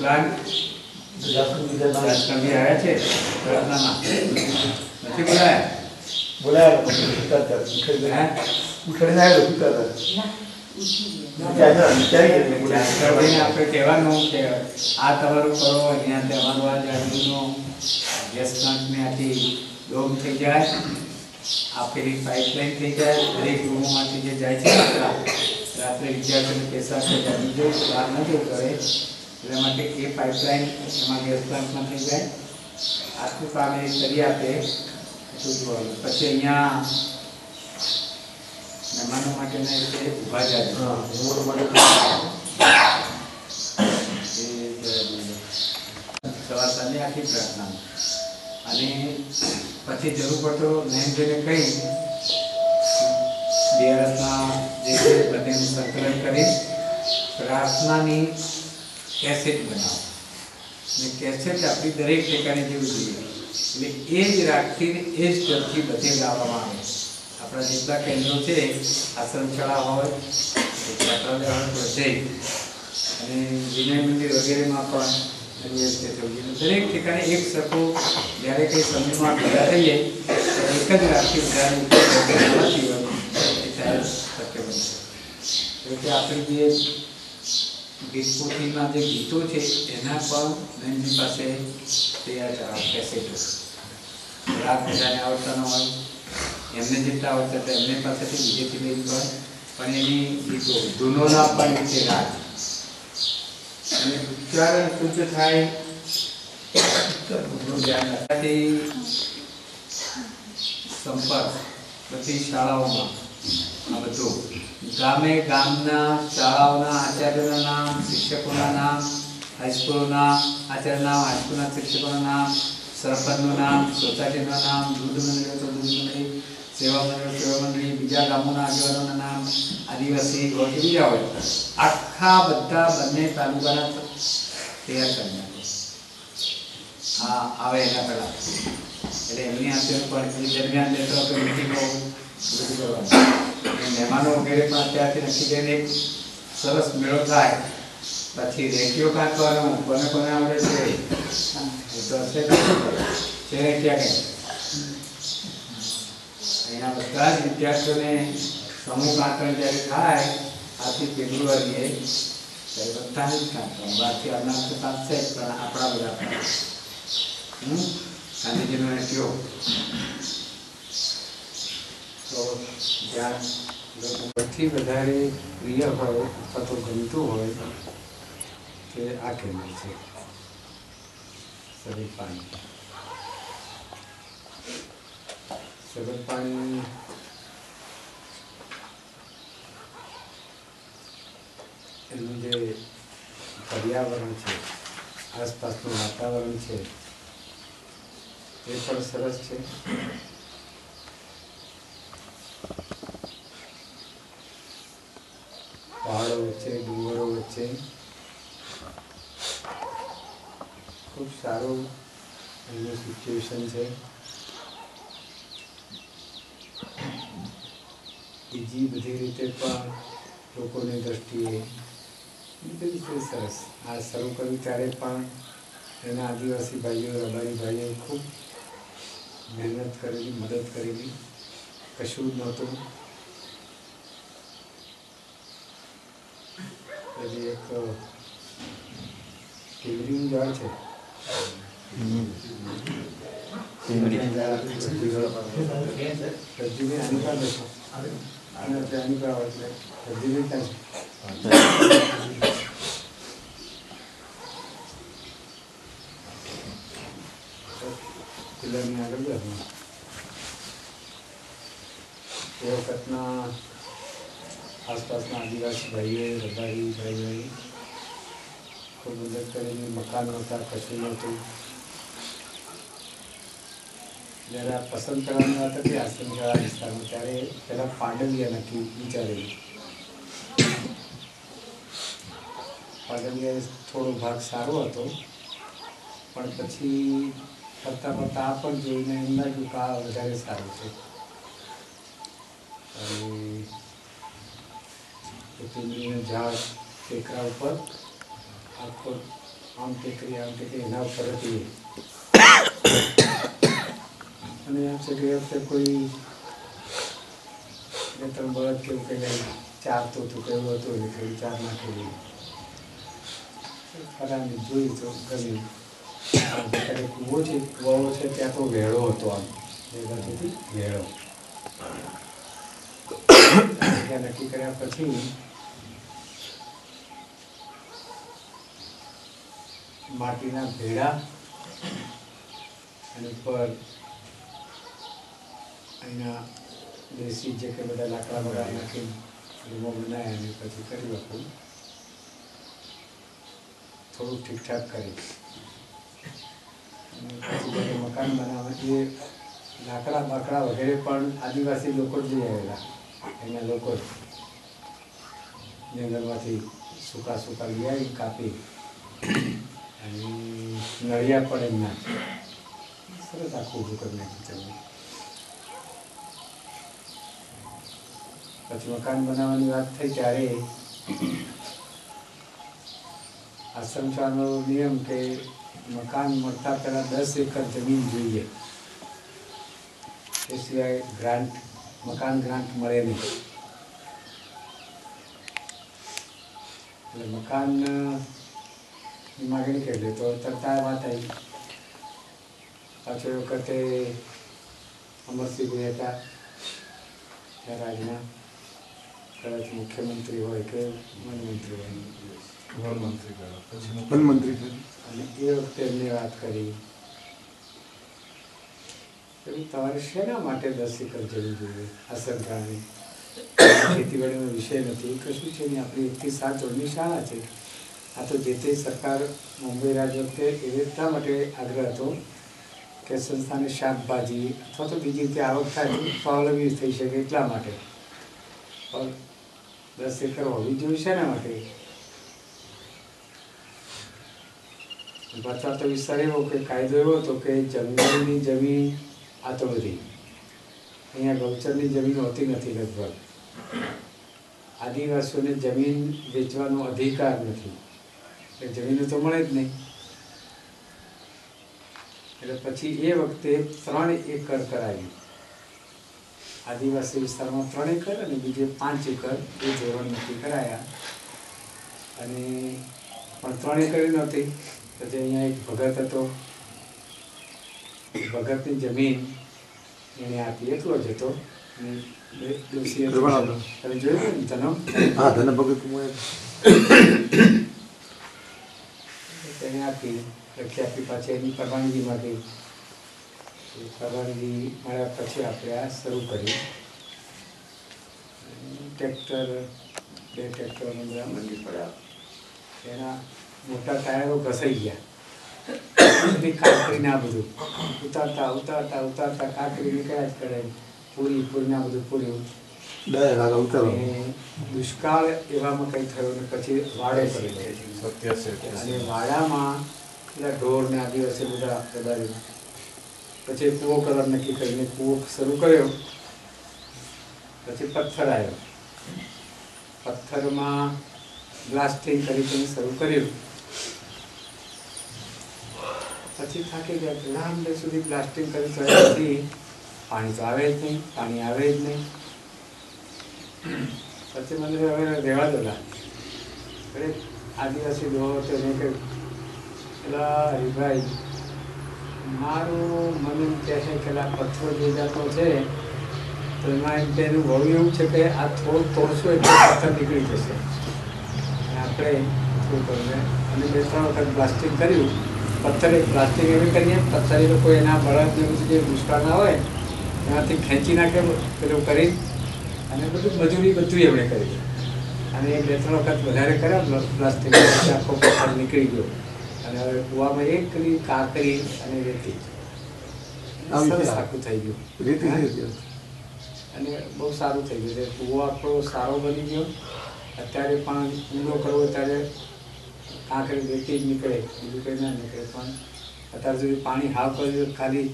Plan રાજકંડી આવ્યા છે પ્રાર્થનામાં નથી બોલાયા આપણે કહેવાનું કે આ તમારું કરો અહીંયા તમારું આ જાદુનો ગેસ પ્લાન્ટની આખી ડોમ થઈ જાય, આ પેલી પાઇપલાઇન થઈ જાય, દરેક રૂમોમાંથી જે જાય છે રાત્રે વિદ્યાર્થીઓને પેશાબ કે જાદુ જેવું બહાર ન જવું કરે એટલા માટે એ પાઇપલાઇન એમાં ગેસ પ્લાન્ટમાં થઈ જાય, આખું કામ એ કરી આપે. પછી અહીંયા મહેમાનો માટેના રીતે ઊભા જાય સવાર સાંજે આખી પ્રાર્થના અને પછી જરૂર પડતો નયનભાઈને કહી બે રસના જે છે બધેનું સંકલન કરી પ્રાર્થનાની કેસેટ બનાવો અને કેસેટ આપણી દરેક ઠેકાને જેવું જોઈએ એટલે એ જ રાખીને એ જ સ્ટરથી બધે ગાવામાં આવે. આપણા જેટલા કેન્દ્રો છે આશ્રમશાળા હોય છાત્રાલય હોય બધે અને વિનય મંદિર વગેરેમાં પણ દરેક ઠેકાણે એક સરખો જ્યારે કંઈ સમયમાં ભેગા થઈએ ત્યારે એક જ રાખી ઉદાહરણ શક્ય બનશે. એટલે આપણી જે ગીતપોથીના જે ગીતો છે એના પણ નયનજી પાસે તૈયાર કેસેટો રાગ બધાને આવડતા ન હોય, એમને જેટલા આવડતા હતા એમને પાસેથી બીજેથી લઈ પણ એની ગીતો ધૂનોના પણ રીતે રાગ અને ઉચ્ચારણ શુદ્ધ થાય સંપર્ક બધી શાળાઓમાં આ બધું ગામે ગામના શાળાઓના આચાર્યોના નામ, શિક્ષકોના નામ, હાઈસ્કૂલોના આચાર્યના નામ, હાઈસ્કૂલના શિક્ષકોના નામ, સરપંચનું નામ, સોસાયટીનું નામ, દૂધ મંડળીઓ તો દૂધ મંડળી, સેવા મંડળી, બીજા ગામોના આગેવાનોના નામ, આદિવાસી હોય કે બીજા હોય આખા બધા બંને તાલુકાના તૈયાર કરી નાખે હા આવે એના પહેલાં એટલે એમની હાથે પણ એ દરમિયાન લેતો કે મિટિંગો બધું કરવાનું મહેમાનો વગેરે પણ અત્યારથી નક્કી કરીને એક સરસ મેળો થાય. પછી રેટીઓ કાઢવાનો કોને કોને આવડે છે એ તો હશે છે ક્યાં કંઈ અહીંયા બધા જ વિદ્યાર્થીઓને સમૂહ કાંકરણ જ્યારે થાય આથી ફેબ્રુઆરીએ ત્યારે બધાને જ કાંકરણ બહારથી આવનાર તો કાંકશે જ પણ આપણા બધા ગાંધીજીનો રેટીઓ તો જ્યાં સૌથી વધારે પ્રિય હોય અથવા તો ગમતું હોય કે આ કેન્દ્ર છે સરળ પાણી. સરળ પાણી એનું જે પર્યાવરણ છે, આસપાસનું વાતાવરણ છે એ પણ સરસ છે. પહાડો વચ્ચે, ડુંગરો વચ્ચે ખૂબ સારું એનું સિચ્યુએશન છે. બીજી બધી રીતે પણ લોકોની દ્રષ્ટિએ બધી રીતે સરસ. આ શરૂ કર્યું ત્યારે પણ એના આદિવાસી ભાઈઓ, રબારી ભાઈઓ ખૂબ મહેનત કરેલી, મદદ કરેલી, કશું જ નહોતું. પછી એક કેવડીનું ઝાડ છે સબ્જીને આની પર બેઠો અને આની પર આવે એટલે સબ્જીને ત્યાં પિલરની આગળ જવાનું એ વખતના આસપાસના આદિવાસી ભાઈઓએ, રબારી ભાઈઓએ ખૂબ મદદ કરેલી. મકાન નહોતા, કશું નહોતું. જ્યારે આ પસંદ કરવાની વાત હતી આશ્રમશાળા વિસ્તારમાં ત્યારે પહેલાં પાંડલિયા નક્કી વિચારેલું. પાંડલિયા થોડો ભાગ સારો હતો પણ પછી ફરતા ફરતા આ પણ જોઈને એમ લાગ્યું કે આ વધારે સારું છે. અને ઝાડ ટેકરા ઉપર આખો આમ ટેકરી એના ઉપર હતી. અને આ છે કે વખતે કોઈ 2-3 બળદ કેવું કંઈ ચારતું હતું કે એવું હતું એટલે થોડી ચાર નાખેલી. ફરાને જોઈ તો ગમી. અત્યારે કૂવો છે, કૂવો છે ત્યાં તો વેળો હતો. આમ એ બાજુથી વેળો ત્યાં નક્કી કર્યા પછી માટીના ભેડા અને ઉપર અહીંના દેશી જે કે બધા લાકડા બગા નાખીને રૂમો બનાવ્યા અને પછી કર્યું આખું થોડું ઠીકઠાક કરી. પછી જ્યારે મકાન બનાવવા એ લાકડા બાકડા વગેરે પણ આદિવાસી લોકો જ લઈ આવેલા. એના લોકો જંગલમાંથી સૂકા લઈ આવી કાપી અને નળિયા પણ એમના સરસ આખું ઊભું કરી નાખ્યું. પછી મકાન બનાવવાની વાત થઈ ત્યારે આશ્રમ શાળાનો નિયમ કે મકાન મળતા પહેલાં 10 એકર જમીન જોઈએ. એ સિવાય મકાન ગ્રાન્ટ મળે નહીં. એટલે મકાનની માગણી કરી તો તરત આ વાત આવી. પાછો એ વખતે અમરસિંહભાઈ હતા ત્યાં રાજના કદાચ મુખ્યમંત્રી હોય કે વનમંત્રી હોય, વનમંત્રી અને એ વખતે એમને વાત કરી કે તમારે શેના માટે 10 એકર જવું જોઈએ? આ સરકારની ખેતીવાડીનો વિષય નથી, કશું છે નહીં. આપણી 1 થી 7 ધોરણની શાળા છે. આ તો જે તે સરકાર મુંબઈ રાજ વખતે એ એટલા માટે આગ્રહ હતો કે સંસ્થાને શાકભાજી અથવા તો બીજી રીતે આવક થાય સ્વાવલંબી થઈ શકે એટલા માટે. પણ 10 એકર હોવી જોઈએ શેના માટે? પાછા તો વિસ્તાર એવો કે કાયદો એવો હતો કે જંગલની જમીન આ તો બધી અહીંયા ગૌચરની જમીન હોતી નથી. લગભગ આદિવાસીઓને જમીન વેચવાનો અધિકાર નથી, એટલે જમીનો તો મળે જ નહીં. એટલે પછી એ વખતે 3 એકર કરાવી. આદિવાસી વિસ્તારમાં 3 એકર અને બીજે 5 એકર એ ધોરણ નક્કી કરાયા. અને પણ 3 એકર નહોતી. પછી અહીંયા એક ભગત હતો, ભગતની જમીન એને આપી, એટલો જ હતો. તમે જોયું ને ધનમ? હા, ધન ભગત એને આપી, લખી આપી. પાછી એની પરવાનગી માંગી. પરવાનગી મળ્યા પછી આપણે આ શરૂ કર્યું. ટ્રેક્ટર 2 ટ્રેક્ટરોને બધા મંડી પડ્યા. એના મોટા ટાયરો ઘસાઈ ગયા. કાંકરીને આ બધું ઉતારતા કાંકરી નીકળ્યા જ કરે. પૂરીને આ બધું પૂર્યું. દુષ્કાળ એવામાં કંઈ થયો ને પછી વાડે પડી ગયો. અને વાડામાં પેલા ઢોરને આદિવાસી બધા દબાવ્યું. પછી કૂવો કલર નક્કી કરીને કૂવો શરૂ કર્યો. પછી પથ્થર આવ્યો. પથ્થરમાં બ્લાસ્ટિંગ કરીને શરૂ કર્યું. પછી થાકી ગયા. લાંબે સુધી બ્લાસ્ટિંગ કરી પછી પાણી તો આવે જ નહીં, પાણી આવે જ નહીં. પછી મને હવે રહેવા દોલા. અરે આદિવાસી દોડો તો એને કહ્યું, પેલા હરિભાઈ મારું મને કહે છે કે આ પથ્થર જે જાતો છે તો એમાં એમ કે એનું વળું એવું છે કે આ થોડુંક તોડશું એટલે પથ્થર નીકળી જશે. આપણે શું કરીએ અને 2-3 વખત બ્લાસ્ટિંગ કર્યું. પથ્થર પ્લાસ્ટિક એવી કરીએ, પથ્થર એ લોકો એના બળદ જે દુષ્કાળના હોય એનાથી ખેંચી નાખે પેલું કરી, અને મજૂરી બધું એમણે કરી. અને 2-3 વખત વધારે કર્યા પ્લાસ્ટિક, આખો પથ્થર નીકળી ગયો. અને હવે કૂવામાં એકલી કાંકરી અને રેતી સરસ આખું થઈ ગયું. અને બહુ સારું થઈ ગયું. કૂવો આપણો સારો બની ગયો. અત્યારે પણ ઊંડો કરવો ત્યારે કાંકરી રેતી જ નીકળે, બીજું કંઈ ના નીકળે. પણ અત્યાર સુધી પાણી હાવ કર્યું ખાલી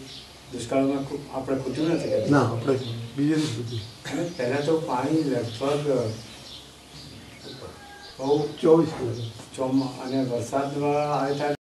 દુષ્કાળમાં આપણે ખૂટ્યું નથી. ના, આપણે બીજે નથી. અને પહેલાં તો પાણી લગભગ બહુ 24 અને વરસાદ આવે ત્યારે